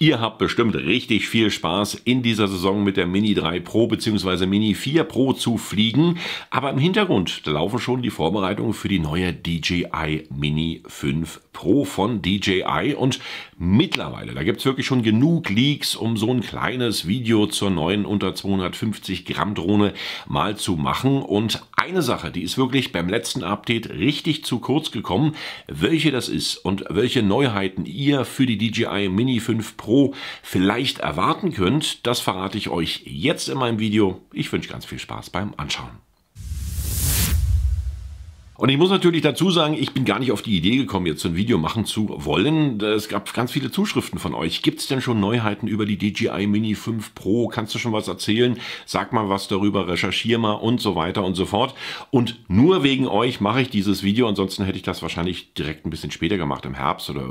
Ihr habt bestimmt richtig viel Spaß in dieser Saison mit der Mini 3 Pro bzw. Mini 4 Pro zu fliegen, aber im Hintergrund, da laufen schon die Vorbereitungen für die neue DJI Mini 5 Pro von DJI und mittlerweile, da gibt es wirklich schon genug Leaks, um so ein kleines Video zur neuen unter 250 Gramm Drohne mal zu machen. Und eine Sache, die ist wirklich beim letzten Update richtig zu kurz gekommen, welche das ist und welche Neuheiten ihr für die DJI Mini 5 Pro vielleicht erwarten könnt, das verrate ich euch jetzt in meinem Video. Ich wünsche ganz viel Spaß beim Anschauen. Und ich muss natürlich dazu sagen, ich bin gar nicht auf die Idee gekommen, jetzt so ein Video machen zu wollen. Es gab ganz viele Zuschriften von euch. Gibt es denn schon Neuheiten über die DJI Mini 5 Pro? Kannst du schon was erzählen? Sag mal was darüber, recherchier mal und so weiter und so fort. Und nur wegen euch mache ich dieses Video. Ansonsten hätte ich das wahrscheinlich direkt ein bisschen später gemacht, im Herbst oder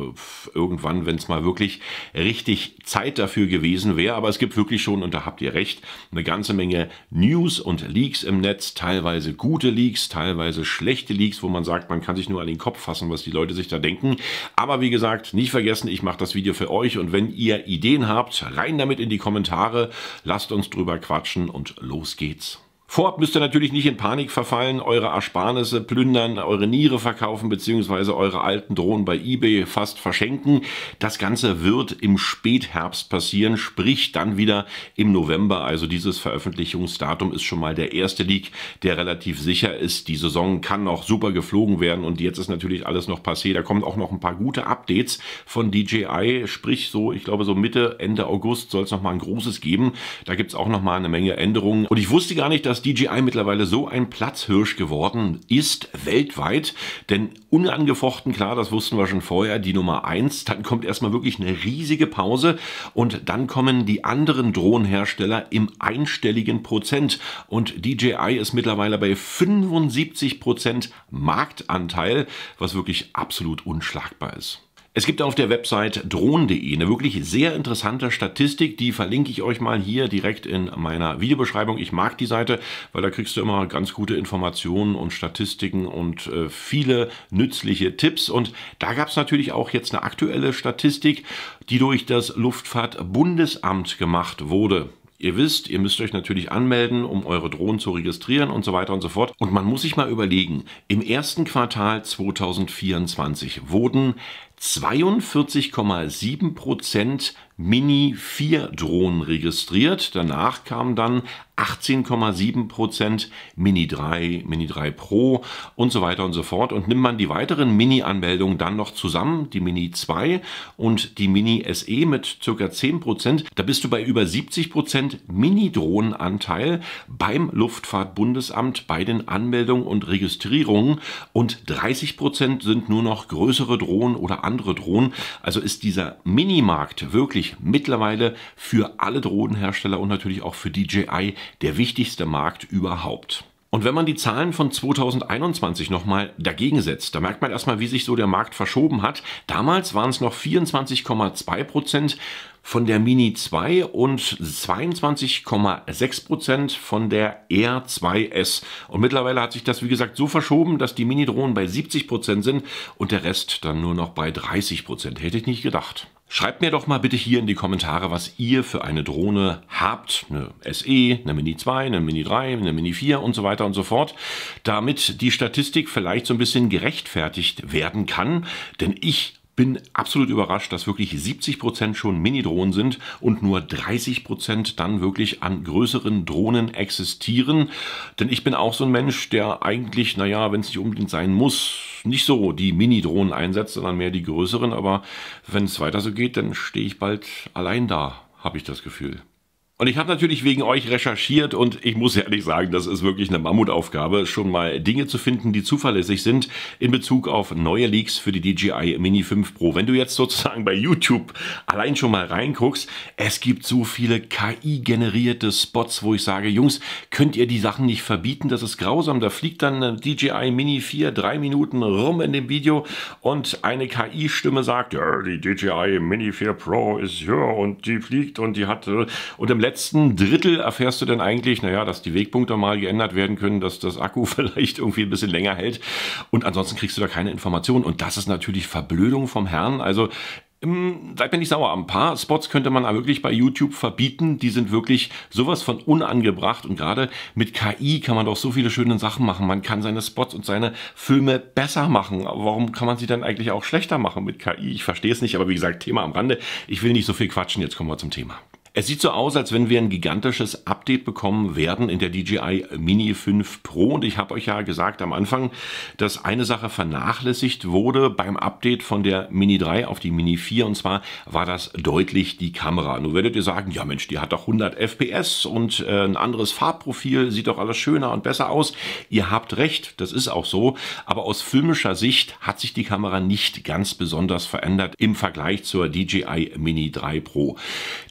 irgendwann, wenn es mal wirklich richtig Zeit dafür gewesen wäre. Aber es gibt wirklich schon, und da habt ihr recht, eine ganze Menge News und Leaks im Netz. Teilweise gute Leaks, teilweise schlechte Leaks, wo man sagt, man kann sich nur an den Kopf fassen, was die Leute sich da denken. Aber wie gesagt, nicht vergessen, ich mache das Video für euch und wenn ihr Ideen habt, rein damit in die Kommentare, lasst uns drüber quatschen und los geht's. Vorab müsst ihr natürlich nicht in Panik verfallen, eure Ersparnisse plündern, eure Niere verkaufen bzw. eure alten Drohnen bei eBay fast verschenken. Das Ganze wird im Spätherbst passieren, sprich dann wieder im November. Also dieses Veröffentlichungsdatum ist schon mal der erste Leak, der relativ sicher ist. Die Saison kann noch super geflogen werden und jetzt ist natürlich alles noch passé. Da kommen auch noch ein paar gute Updates von DJI, sprich so, ich glaube so Mitte, Ende August soll es noch mal ein großes geben. Da gibt es auch noch mal eine Menge Änderungen. Und ich wusste gar nicht, dass DJI mittlerweile so ein Platzhirsch geworden ist weltweit, denn unangefochten, klar, das wussten wir schon vorher, die Nummer 1, dann kommt erstmal wirklich eine riesige Pause und dann kommen die anderen Drohnenhersteller im einstelligen Prozent und DJI ist mittlerweile bei 75% Marktanteil, was wirklich absolut unschlagbar ist. Es gibt auf der Website drohnen.de eine wirklich sehr interessante Statistik, die verlinke ich euch mal hier direkt in meiner Videobeschreibung. Ich mag die Seite, weil da kriegst du immer ganz gute Informationen und Statistiken und viele nützliche Tipps. Und da gab es natürlich auch jetzt eine aktuelle Statistik, die durch das Luftfahrtbundesamt gemacht wurde. Ihr wisst, ihr müsst euch natürlich anmelden, um eure Drohnen zu registrieren und so weiter und so fort. Und man muss sich mal überlegen, im ersten Quartal 2024 wurden 42,7% Mini 4 Drohnen registriert. Danach kamen dann 18,7% Mini 3, Mini 3 Pro und so weiter und so fort. Und nimmt man die weiteren Mini-Anmeldungen dann noch zusammen, die Mini 2 und die Mini SE mit ca. 10%, da bist du bei über 70% Mini-Drohnenanteil beim Luftfahrtbundesamt bei den Anmeldungen und Registrierungen und 30% sind nur noch größere Drohnen oder andere Drohnen. Also ist dieser Minimarkt wirklich mittlerweile für alle Drohnenhersteller und natürlich auch für DJI der wichtigste Markt überhaupt. Und wenn man die Zahlen von 2021 nochmal dagegen setzt, da merkt man erstmal, wie sich so der Markt verschoben hat. Damals waren es noch 24,2% von der Mini 2 und 22,6% von der R2S. Und mittlerweile hat sich das, wie gesagt, so verschoben, dass die Mini-Drohnen bei 70% sind und der Rest dann nur noch bei 30%. Hätte ich nicht gedacht. Schreibt mir doch mal bitte hier in die Kommentare, was ihr für eine Drohne habt. Eine SE, eine Mini 2, eine Mini 3, eine Mini 4 und so weiter und so fort. Damit die Statistik vielleicht so ein bisschen gerechtfertigt werden kann. Denn ich bin absolut überrascht, dass wirklich 70% schon Mini-Drohnen sind und nur 30% dann wirklich an größeren Drohnen existieren. Denn ich bin auch so ein Mensch, der eigentlich, naja, wenn es nicht unbedingt sein muss, nicht so die Mini-Drohnen einsetzt, sondern mehr die größeren. Aber wenn es weiter so geht, dann stehe ich bald allein da, habe ich das Gefühl. Und ich habe natürlich wegen euch recherchiert und ich muss ehrlich sagen, das ist wirklich eine Mammutaufgabe, schon mal Dinge zu finden, die zuverlässig sind in Bezug auf neue Leaks für die DJI Mini 5 Pro. Wenn du jetzt sozusagen bei YouTube allein schon mal reinguckst, es gibt so viele KI-generierte Spots, wo ich sage, Jungs, könnt ihr die Sachen nicht verbieten? Das ist grausam. Da fliegt dann eine DJI Mini 4 3 Minuten rum in dem Video und eine KI-Stimme sagt, ja, die DJI Mini 4 Pro ist hier und die fliegt und die hat und im letzten Drittel erfährst du dann eigentlich, naja, dass die Wegpunkte mal geändert werden können, dass das Akku vielleicht irgendwie ein bisschen länger hält und ansonsten kriegst du da keine Informationen und das ist natürlich Verblödung vom Herrn. Also Seid mir nicht sauer, ein paar Spots könnte man wirklich bei YouTube verbieten, die sind wirklich sowas von unangebracht und gerade mit KI kann man doch so viele schöne Sachen machen. Man kann seine Spots und seine Filme besser machen. Aber warum kann man sie dann eigentlich auch schlechter machen mit KI? Ich verstehe es nicht, aber wie gesagt, Thema am Rande. Ich will nicht so viel quatschen, jetzt kommen wir zum Thema. Es sieht so aus, als wenn wir ein gigantisches Update bekommen werden in der DJI Mini 5 Pro. Und ich habe euch ja gesagt am Anfang, dass eine Sache vernachlässigt wurde beim Update von der Mini 3 auf die Mini 4. Und zwar war das deutlich die Kamera. Nun werdet ihr sagen, ja Mensch, die hat doch 100 FPS und ein anderes Farbprofil, sieht doch alles schöner und besser aus. Ihr habt recht, das ist auch so. Aber aus filmischer Sicht hat sich die Kamera nicht ganz besonders verändert im Vergleich zur DJI Mini 3 Pro.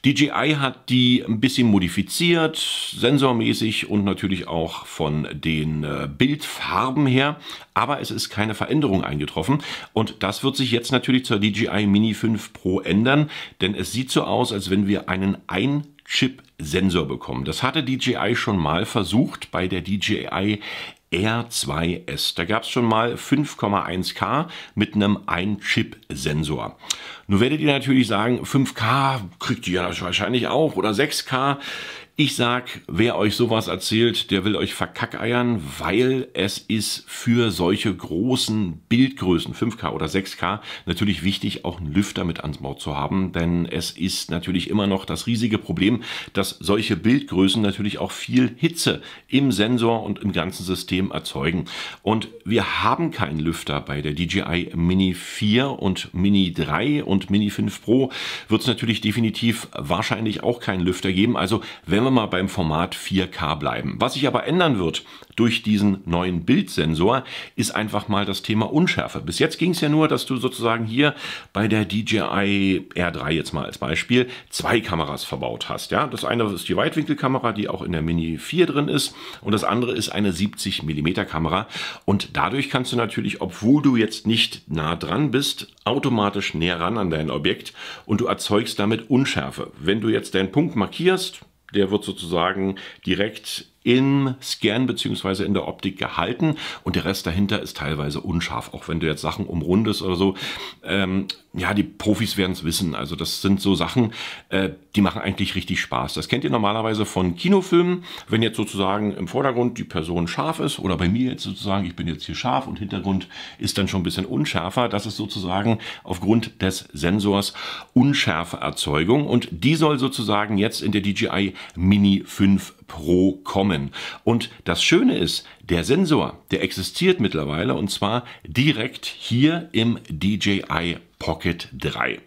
DJI hat die ein bisschen modifiziert, sensormäßig und natürlich auch von den Bildfarben her, aber es ist keine Veränderung eingetroffen und das wird sich jetzt natürlich zur DJI Mini 5 Pro ändern, denn es sieht so aus, als wenn wir einen Ein-Chip-Sensor bekommen. Das hatte DJI schon mal versucht bei der DJI R2S. Da gab es schon mal 5,1K mit einem Ein-Chip-Sensor. Nun werdet ihr natürlich sagen, 5K kriegt ihr ja wahrscheinlich auch oder 6K. Ich sag, wer euch sowas erzählt, der will euch verkackeiern, weil es ist für solche großen Bildgrößen, 5K oder 6K, natürlich wichtig, auch einen Lüfter mit an Bord zu haben, denn es ist natürlich immer noch das riesige Problem, dass solche Bildgrößen natürlich auch viel Hitze im Sensor und im ganzen System erzeugen. Und wir haben keinen Lüfter bei der DJI Mini 4 und Mini 3 und Mini 5 Pro wird es natürlich definitiv wahrscheinlich auch keinen Lüfter geben. Also wenn wir mal beim Format 4K bleiben. Was sich aber ändern wird durch diesen neuen Bildsensor, ist einfach mal das Thema Unschärfe. Bis jetzt ging es ja nur, dass du sozusagen hier bei der DJI R3 jetzt mal als Beispiel 2 Kameras verbaut hast. Ja? Das eine ist die Weitwinkelkamera, die auch in der Mini 4 drin ist und das andere ist eine 70 mm Kamera und dadurch kannst du natürlich, obwohl du jetzt nicht nah dran bist, automatisch näher ran an dein Objekt und du erzeugst damit Unschärfe. Wenn du jetzt deinen Punkt markierst, der wird sozusagen direkt im Scan bzw. in der Optik gehalten und der Rest dahinter ist teilweise unscharf, auch wenn du jetzt Sachen umrundest oder so. Ja, die Profis werden es wissen, also das sind so Sachen, die machen eigentlich richtig Spaß. Das kennt ihr normalerweise von Kinofilmen, wenn jetzt sozusagen im Vordergrund die Person scharf ist oder bei mir jetzt sozusagen, ich bin jetzt hier scharf und Hintergrund ist dann schon ein bisschen unschärfer. Das ist sozusagen aufgrund des Sensors Unschärfeerzeugung und die soll sozusagen jetzt in der DJI Mini 5 Pro kommen. Und das Schöne ist, der Sensor, der existiert mittlerweile und zwar direkt hier im DJI Pocket 3.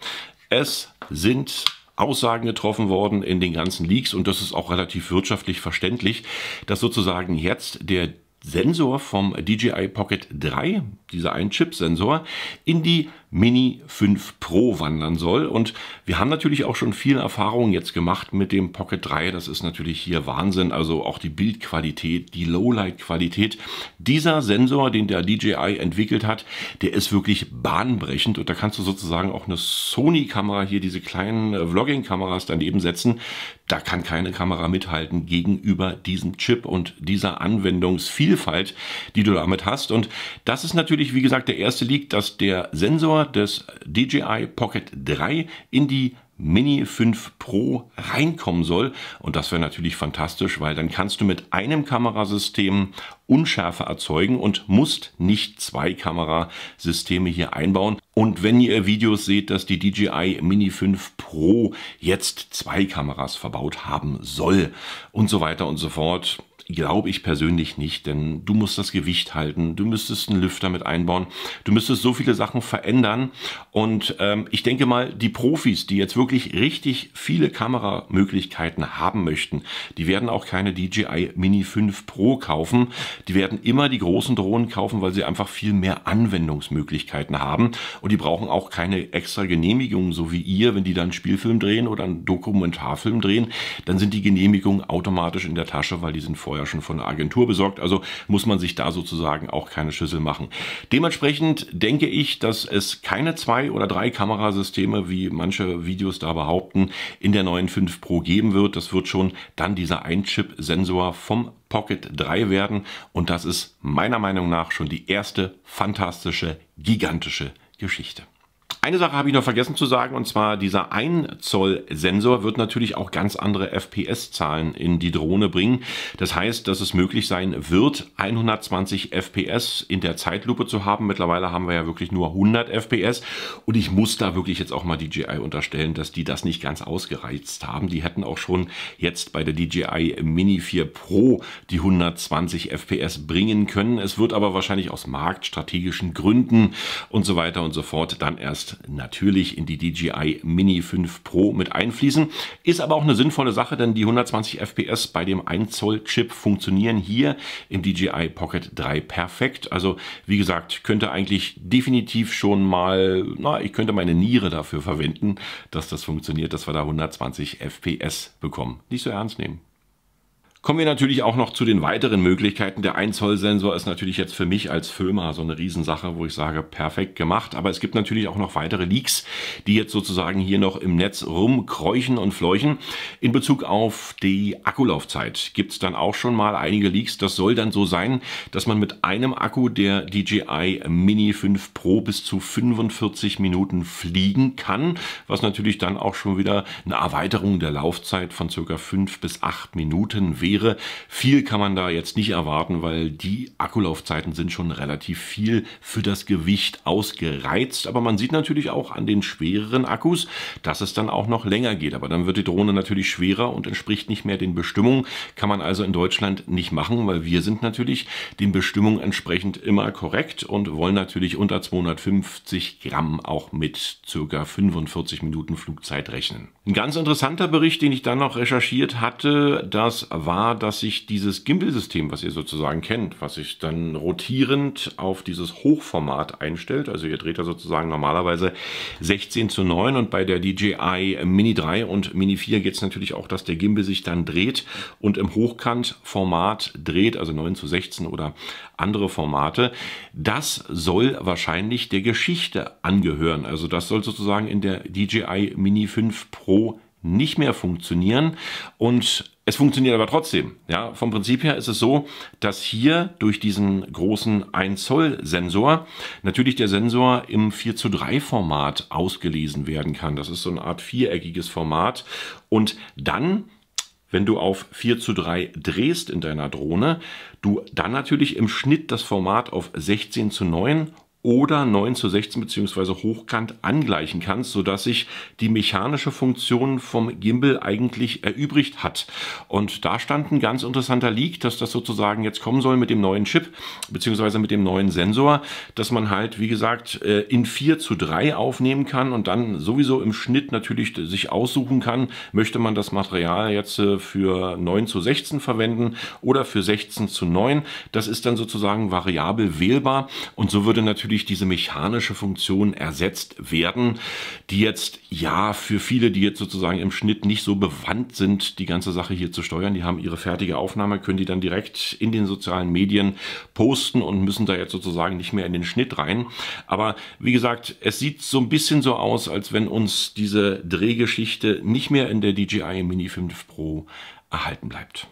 Es sind Aussagen getroffen worden in den ganzen Leaks und das ist auch relativ wirtschaftlich verständlich, dass sozusagen jetzt der Sensor vom DJI Pocket 3, dieser Ein-Chip-Sensor, in die Mini 5 Pro wandern soll. Und wir haben natürlich auch schon viel Erfahrung jetzt gemacht mit dem Pocket 3. Das ist natürlich hier Wahnsinn. Also auch die Bildqualität, die Lowlight-Qualität. Dieser Sensor, den der DJI entwickelt hat, der ist wirklich bahnbrechend. Und da kannst du sozusagen auch eine Sony-Kamera, hier diese kleinen Vlogging-Kameras daneben setzen. Da kann keine Kamera mithalten gegenüber diesem Chip und dieser Anwendungsvielfalt, die du damit hast. Und das ist natürlich, wie gesagt, der erste Leak, dass der Sensor des DJI Pocket 3 in die Mini 5 Pro reinkommen soll. Und das wäre natürlich fantastisch, weil dann kannst du mit einem Kamerasystem Unschärfe erzeugen und musst nicht 2 Kamerasysteme hier einbauen. Und wenn ihr Videos seht, dass die DJI Mini 5 Pro jetzt 2 Kameras verbaut haben soll und so weiter und so fort, glaube ich persönlich nicht, denn du musst das Gewicht halten, du müsstest einen Lüfter mit einbauen, du müsstest so viele Sachen verändern und ich denke mal, die Profis, die jetzt wirklich richtig viele Kameramöglichkeiten haben möchten, die werden auch keine DJI Mini 5 Pro kaufen, die werden immer die großen Drohnen kaufen, weil sie einfach viel mehr Anwendungsmöglichkeiten haben und die brauchen auch keine extra Genehmigungen, so wie ihr, wenn die dann einen Spielfilm drehen oder einen Dokumentarfilm drehen, dann sind die Genehmigungen automatisch in der Tasche, weil die sind vorher schon von der Agentur besorgt, also muss man sich da sozusagen auch keine Schüssel machen. Dementsprechend denke ich, dass es keine 2 oder 3 Kamerasysteme, wie manche Videos da behaupten, in der neuen 5 Pro geben wird. Das wird schon dann dieser Ein-Chip-Sensor vom Pocket 3 werden und das ist meiner Meinung nach schon die erste fantastische, gigantische Geschichte. Eine Sache habe ich noch vergessen zu sagen, und zwar dieser 1 Zoll Sensor wird natürlich auch ganz andere FPS-Zahlen in die Drohne bringen. Das heißt, dass es möglich sein wird, 120 FPS in der Zeitlupe zu haben. Mittlerweile haben wir ja wirklich nur 100 FPS und ich muss da wirklich jetzt auch mal DJI unterstellen, dass die das nicht ganz ausgereizt haben. Die hätten auch schon jetzt bei der DJI Mini 4 Pro die 120 FPS bringen können. Es wird aber wahrscheinlich aus marktstrategischen Gründen und so weiter und so fort dann erst natürlich in die DJI Mini 5 Pro mit einfließen. Ist aber auch eine sinnvolle Sache, denn die 120 FPS bei dem 1 Zoll Chip funktionieren hier im DJI Pocket 3 perfekt. Also wie gesagt, könnte eigentlich definitiv schon mal, ich könnte meine Niere dafür verwenden, dass das funktioniert, dass wir da 120 FPS bekommen. Nicht so ernst nehmen. Kommen wir natürlich auch noch zu den weiteren Möglichkeiten. Der 1 Zoll Sensor ist natürlich jetzt für mich als Filmer so eine Riesensache, wo ich sage, perfekt gemacht. Aber es gibt natürlich auch noch weitere Leaks, die jetzt sozusagen hier noch im Netz rumkräuchen und fleuchen. In Bezug auf die Akkulaufzeit gibt es dann auch schon mal einige Leaks. Das soll dann so sein, dass man mit einem Akku der DJI Mini 5 Pro bis zu 45 Minuten fliegen kann, was natürlich dann auch schon wieder eine Erweiterung der Laufzeit von ca. 5 bis 8 Minuten wäre. Viel kann man da jetzt nicht erwarten, weil die Akkulaufzeiten sind schon relativ viel für das Gewicht ausgereizt. Aber man sieht natürlich auch an den schwereren Akkus, dass es dann auch noch länger geht. Aber dann wird die Drohne natürlich schwerer und entspricht nicht mehr den Bestimmungen. Kann man also in Deutschland nicht machen, weil wir sind natürlich den Bestimmungen entsprechend immer korrekt und wollen natürlich unter 250 Gramm auch mit ca. 45 Minuten Flugzeit rechnen. Ein ganz interessanter Bericht, den ich dann noch recherchiert hatte, das war, dass sich dieses Gimbal-System, was ihr sozusagen kennt, was sich dann rotierend auf dieses Hochformat einstellt, also ihr dreht da sozusagen normalerweise 16:9 und bei der DJI Mini 3 und Mini 4 geht es natürlich auch, dass der Gimbal sich dann dreht und im Hochkantformat dreht, also 9:16 oder andere Formate. Das soll wahrscheinlich der Geschichte angehören, also das soll sozusagen in der DJI Mini 5 Pro nicht mehr funktionieren und es funktioniert aber trotzdem. Ja, vom Prinzip her ist es so, dass hier durch diesen großen 1 Zoll Sensor natürlich der Sensor im 4:3 Format ausgelesen werden kann. Das ist so eine Art viereckiges Format und dann, wenn du auf 4:3 drehst in deiner Drohne, du dann natürlich im Schnitt das Format auf 16:9 oder 9:16 bzw. hochkant angleichen kannst, sodass sich die mechanische Funktion vom Gimbal eigentlich erübrigt hat. Und da stand ein ganz interessanter Leak, dass das sozusagen jetzt kommen soll mit dem neuen Chip bzw. mit dem neuen Sensor, dass man halt, wie gesagt, in 4:3 aufnehmen kann und dann sowieso im Schnitt natürlich sich aussuchen kann, möchte man das Material jetzt für 9:16 verwenden oder für 16:9. Das ist dann sozusagen variabel wählbar und so würde natürlich diese mechanische Funktion ersetzt werden, die jetzt, ja, für viele, die jetzt sozusagen im Schnitt nicht so bewandt sind, die ganze Sache hier zu steuern, die haben ihre fertige Aufnahme, können die dann direkt in den sozialen Medien posten und müssen da jetzt sozusagen nicht mehr in den Schnitt rein. Aber wie gesagt, es sieht so ein bisschen so aus, als wenn uns diese Drehgeschichte nicht mehr in der DJI Mini 5 Pro erhalten bleibt.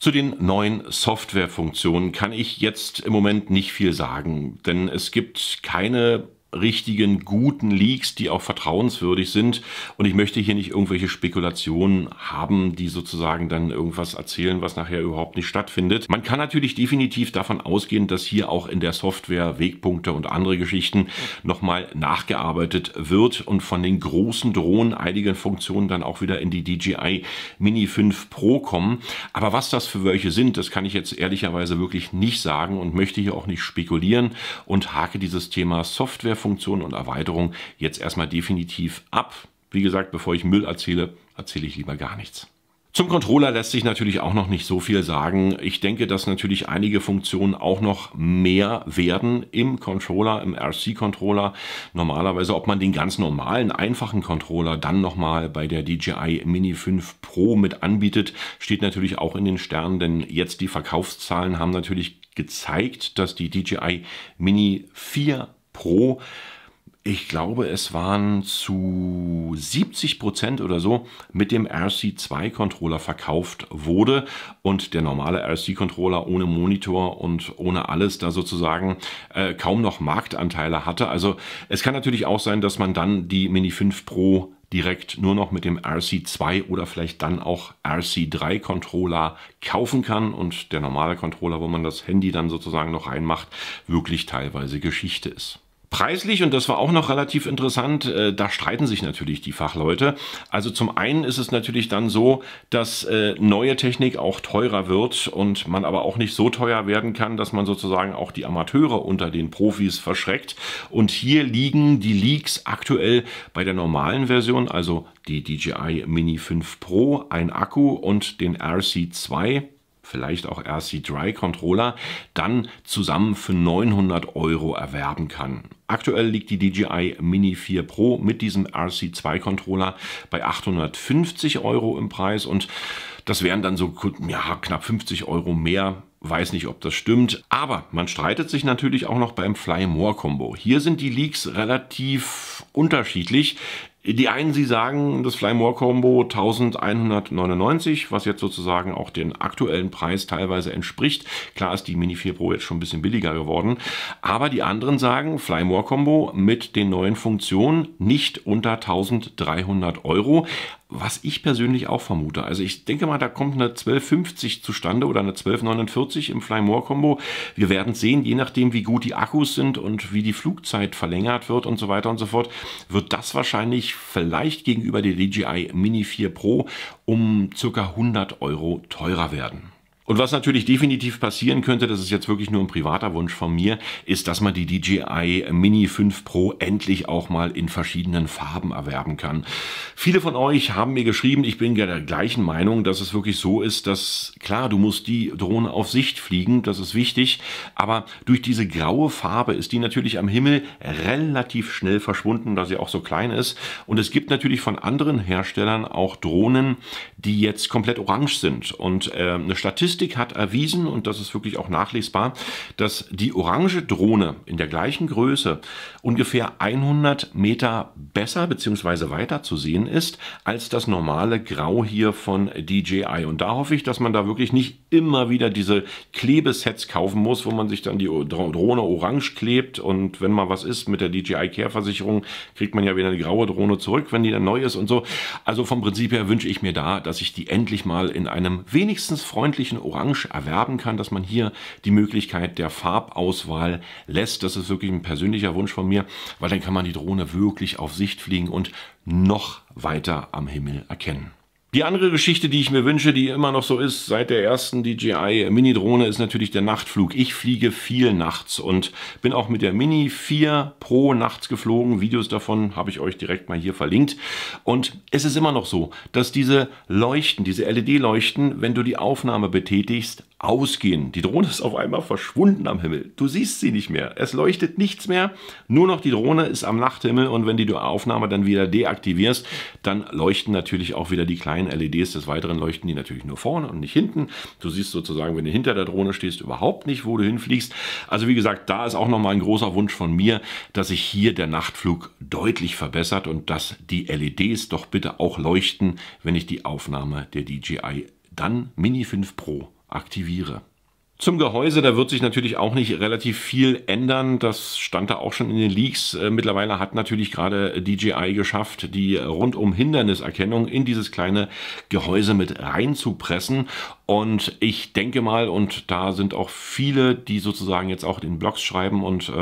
Zu den neuen Softwarefunktionen kann ich jetzt im Moment nicht viel sagen, denn es gibt keine richtigen, guten Leaks, die auch vertrauenswürdig sind. Und ich möchte hier nicht irgendwelche Spekulationen haben, die sozusagen dann irgendwas erzählen, was nachher überhaupt nicht stattfindet. Man kann natürlich definitiv davon ausgehen, dass hier auch in der Software Wegpunkte und andere Geschichten nochmal nachgearbeitet wird und von den großen Drohnen einige Funktionen dann auch wieder in die DJI Mini 5 Pro kommen. Aber was das für welche sind, das kann ich jetzt ehrlicherweise wirklich nicht sagen und möchte hier auch nicht spekulieren und hake dieses Thema Softwarefunktionen und Erweiterung jetzt erstmal definitiv ab. Wie gesagt, bevor ich Müll erzähle, erzähle ich lieber gar nichts. Zum Controller lässt sich natürlich auch noch nicht so viel sagen. Ich denke, dass natürlich einige Funktionen auch noch mehr werden im Controller, im RC-Controller. Normalerweise, ob man den ganz normalen, einfachen Controller dann nochmal bei der DJI Mini 5 Pro mit anbietet, steht natürlich auch in den Sternen, denn jetzt die Verkaufszahlen haben natürlich gezeigt, dass die DJI Mini 4 Pro ich glaube, es waren zu 70% oder so, mit dem RC2-Controller verkauft wurde und der normale RC-Controller ohne Monitor und ohne alles da sozusagen kaum noch Marktanteile hatte. Also es kann natürlich auch sein, dass man dann die Mini 5 Pro direkt nur noch mit dem RC2 oder vielleicht dann auch RC3 Controller kaufen kann und der normale Controller, wo man das Handy dann sozusagen noch reinmacht, wirklich teilweise Geschichte ist. Preislich, und das war auch noch relativ interessant, da streiten sich natürlich die Fachleute. Also zum einen ist es natürlich dann so, dass neue Technik auch teurer wird und man aber auch nicht so teuer werden kann, dass man sozusagen auch die Amateure unter den Profis verschreckt. Und hier liegen die Leaks aktuell bei der normalen Version, also die DJI Mini 5 Pro, ein Akku und den RC2, vielleicht auch RC3 Controller, dann zusammen für 900 € erwerben kann. Aktuell liegt die DJI Mini 4 Pro mit diesem RC2 Controller bei 850 € im Preis und das wären dann so ja, knapp 50 € mehr. Weiß nicht, ob das stimmt, aber man streitet sich natürlich auch noch beim Fly More Combo. Hier sind die Leaks relativ unterschiedlich. Die einen, sie sagen, das Fly More Combo 1199, was jetzt sozusagen auch den aktuellen Preis teilweise entspricht. Klar ist die Mini 4 Pro jetzt schon ein bisschen billiger geworden, aber die anderen sagen, Fly More Combo mit den neuen Funktionen nicht unter 1300 €. Was ich persönlich auch vermute. Also ich denke mal, da kommt eine 1250 zustande oder eine 1249 im Fly More Combo. Wir werden sehen, je nachdem wie gut die Akkus sind und wie die Flugzeit verlängert wird und so weiter und so fort, wird das wahrscheinlich vielleicht gegenüber der DJI Mini 4 Pro um ca. 100 € teurer werden. Und was natürlich definitiv passieren könnte, das ist jetzt wirklich nur ein privater Wunsch von mir, ist, dass man die DJI Mini 5 Pro endlich auch mal in verschiedenen Farben erwerben kann. Viele von euch haben mir geschrieben, ich bin ja der gleichen Meinung, dass es wirklich so ist, dass, klar, du musst die Drohne auf Sicht fliegen, das ist wichtig, aber durch diese graue Farbe ist die natürlich am Himmel relativ schnell verschwunden, da sie auch so klein ist. Und es gibt natürlich von anderen Herstellern auch Drohnen, die jetzt komplett orange sind. Und eine Statistik hat erwiesen, und das ist wirklich auch nachlesbar, dass die orange Drohne in der gleichen Größe ungefähr 100 Meter besser bzw. weiter zu sehen ist als das normale Grau hier von DJI. Und da hoffe ich, dass man da wirklich nicht immer wieder diese Klebesets kaufen muss, wo man sich dann die Drohne orange klebt und wenn mal was ist mit der DJI Care Versicherung, kriegt man ja wieder eine graue Drohne zurück, wenn die dann neu ist und so. Also vom Prinzip her wünsche ich mir da, dass ich die endlich mal in einem wenigstens freundlichen Orange erwerben kann, dass man hier die Möglichkeit der Farbauswahl lässt. Das ist wirklich ein persönlicher Wunsch von mir, weil dann kann man die Drohne wirklich auf Sicht fliegen und noch weiter am Himmel erkennen. Die andere Geschichte, die ich mir wünsche, die immer noch so ist, seit der ersten DJI Mini-Drohne, ist natürlich der Nachtflug. Ich fliege viel nachts und bin auch mit der Mini 4 Pro nachts geflogen. Videos davon habe ich euch direkt mal hier verlinkt. Und es ist immer noch so, dass diese Leuchten, diese LED-Leuchten, wenn du die Aufnahme betätigst, ausgehen. Die Drohne ist auf einmal verschwunden am Himmel. Du siehst sie nicht mehr. Es leuchtet nichts mehr. Nur noch die Drohne ist am Nachthimmel und wenn die Aufnahme dann wieder deaktivierst, dann leuchten natürlich auch wieder die kleinen LEDs. Des Weiteren leuchten die natürlich nur vorne und nicht hinten. Du siehst sozusagen, wenn du hinter der Drohne stehst, überhaupt nicht, wo du hinfliegst. Also wie gesagt, da ist auch nochmal ein großer Wunsch von mir, dass sich hier der Nachtflug deutlich verbessert und dass die LEDs doch bitte auch leuchten, wenn ich die Aufnahme der DJI dann Mini 5 Pro aktiviere. Zum Gehäuse, da wird sich natürlich auch nicht relativ viel ändern. Das stand da auch schon in den Leaks. Mittlerweile hat natürlich gerade DJI geschafft, die rundum Hinderniserkennung in dieses kleine Gehäuse mit reinzupressen. Und ich denke mal, und da sind auch viele, die sozusagen jetzt auch in den Blogs schreiben und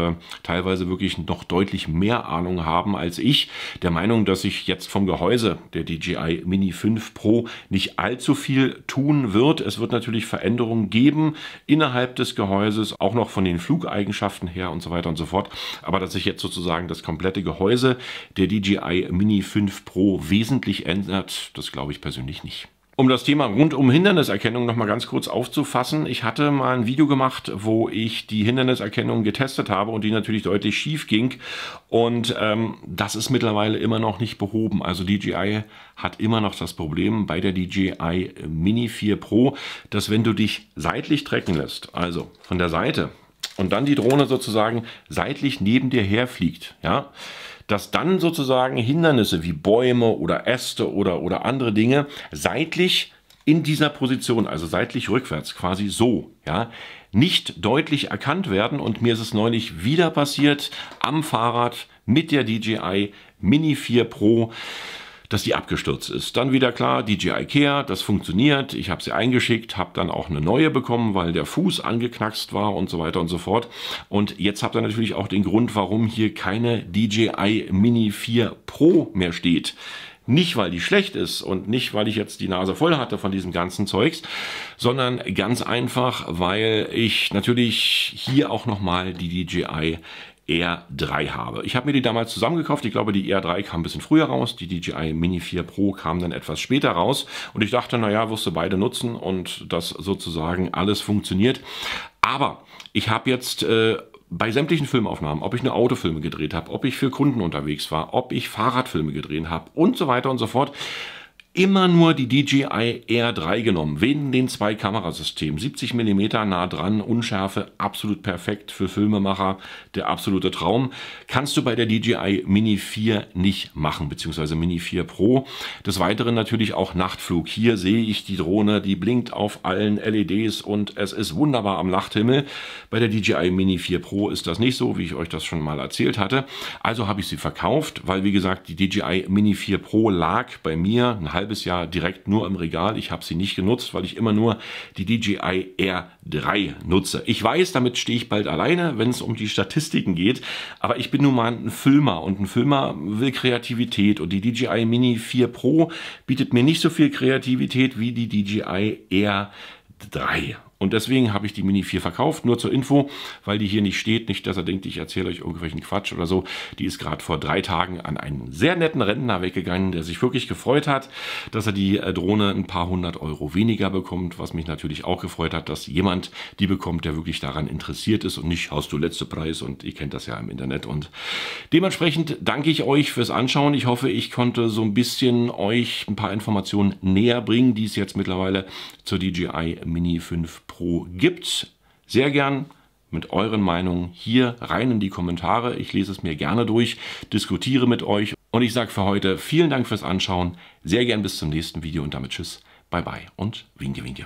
teilweise wirklich noch deutlich mehr Ahnung haben als ich, der Meinung, dass sich jetzt vom Gehäuse der DJI Mini 5 Pro nicht allzu viel tun wird. Es wird natürlich Veränderungen geben innerhalb des Gehäuses, auch noch von den Flugeigenschaften her und so weiter und so fort. Aber dass sich jetzt sozusagen das komplette Gehäuse der DJI Mini 5 Pro wesentlich ändert, das glaube ich persönlich nicht. Um das Thema rundum Hinderniserkennung noch mal ganz kurz aufzufassen. Ich hatte mal ein Video gemacht, wo ich die Hinderniserkennung getestet habe und die natürlich deutlich schief ging. Und das ist mittlerweile immer noch nicht behoben. Also DJI hat immer noch das Problem bei der DJI Mini 4 Pro, dass wenn du dich seitlich trecken lässt, also von der Seite, und dann die Drohne sozusagen seitlich neben dir herfliegt, ja, dass dann sozusagen Hindernisse wie Bäume oder Äste oder andere Dinge seitlich in dieser Position, also seitlich rückwärts, quasi so, ja, nicht deutlich erkannt werden. Und mir ist es neulich wieder passiert am Fahrrad mit der DJI Mini 4 Pro, dass die abgestürzt ist. Dann wieder klar, DJI Care, das funktioniert. Ich habe sie eingeschickt, habe dann auch eine neue bekommen, weil der Fuß angeknackst war und so weiter und so fort. Und jetzt habt ihr natürlich auch den Grund, warum hier keine DJI Mini 4 Pro mehr steht. Nicht, weil die schlecht ist und nicht, weil ich jetzt die Nase voll hatte von diesem ganzen Zeugs, sondern ganz einfach, weil ich natürlich hier auch nochmal die DJI R3 habe. Ich habe mir die damals zusammengekauft. Ich glaube, die R3 kam ein bisschen früher raus. Die DJI Mini 4 Pro kam dann etwas später raus. Und ich dachte, naja, wirst du beide nutzen und das sozusagen alles funktioniert. Aber ich habe jetzt bei sämtlichen Filmaufnahmen, ob ich eine Autofilme gedreht habe, ob ich für Kunden unterwegs war, ob ich Fahrradfilme gedreht habe und so weiter und so fort, immer nur die DJI R3 genommen, wegen den 2 Kamerasystemen. 70 mm nah dran, Unschärfe, absolut perfekt für Filmemacher, der absolute Traum. Kannst du bei der DJI Mini 4 nicht machen, beziehungsweise Mini 4 Pro. Des Weiteren natürlich auch Nachtflug. Hier sehe ich die Drohne, die blinkt auf allen LEDs und es ist wunderbar am Nachthimmel. Bei der DJI Mini 4 Pro ist das nicht so, wie ich euch das schon mal erzählt hatte. Also habe ich sie verkauft, weil wie gesagt, die DJI Mini 4 Pro lag bei mir ein halbes Jahr direkt nur im Regal. Ich habe sie nicht genutzt, weil ich immer nur die DJI R3 nutze. Ich weiß, damit stehe ich bald alleine, wenn es um die Statistiken geht, aber ich bin nun mal ein Filmer und ein Filmer will Kreativität und die DJI Mini 4 Pro bietet mir nicht so viel Kreativität wie die DJI R3. Und deswegen habe ich die Mini 4 verkauft, nur zur Info, weil die hier nicht steht. Nicht, dass ihr denkt, ich erzähle euch irgendwelchen Quatsch oder so. Die ist gerade vor 3 Tagen an einen sehr netten Rentner weggegangen, der sich wirklich gefreut hat, dass er die Drohne ein paar 100 Euro weniger bekommt. Was mich natürlich auch gefreut hat, dass jemand die bekommt, der wirklich daran interessiert ist und nicht, hast du letzte Preis, und ihr kennt das ja im Internet. Und dementsprechend danke ich euch fürs Anschauen. Ich hoffe, ich konnte so ein bisschen euch ein paar Informationen näher bringen, die es jetzt mittlerweile zur DJI Mini 5 Pro gibt. Sehr gern mit euren Meinungen hier rein in die Kommentare. Ich lese es mir gerne durch, diskutiere mit euch und ich sage für heute vielen Dank fürs Anschauen. Sehr gern bis zum nächsten Video und damit tschüss, bye bye und winke winke.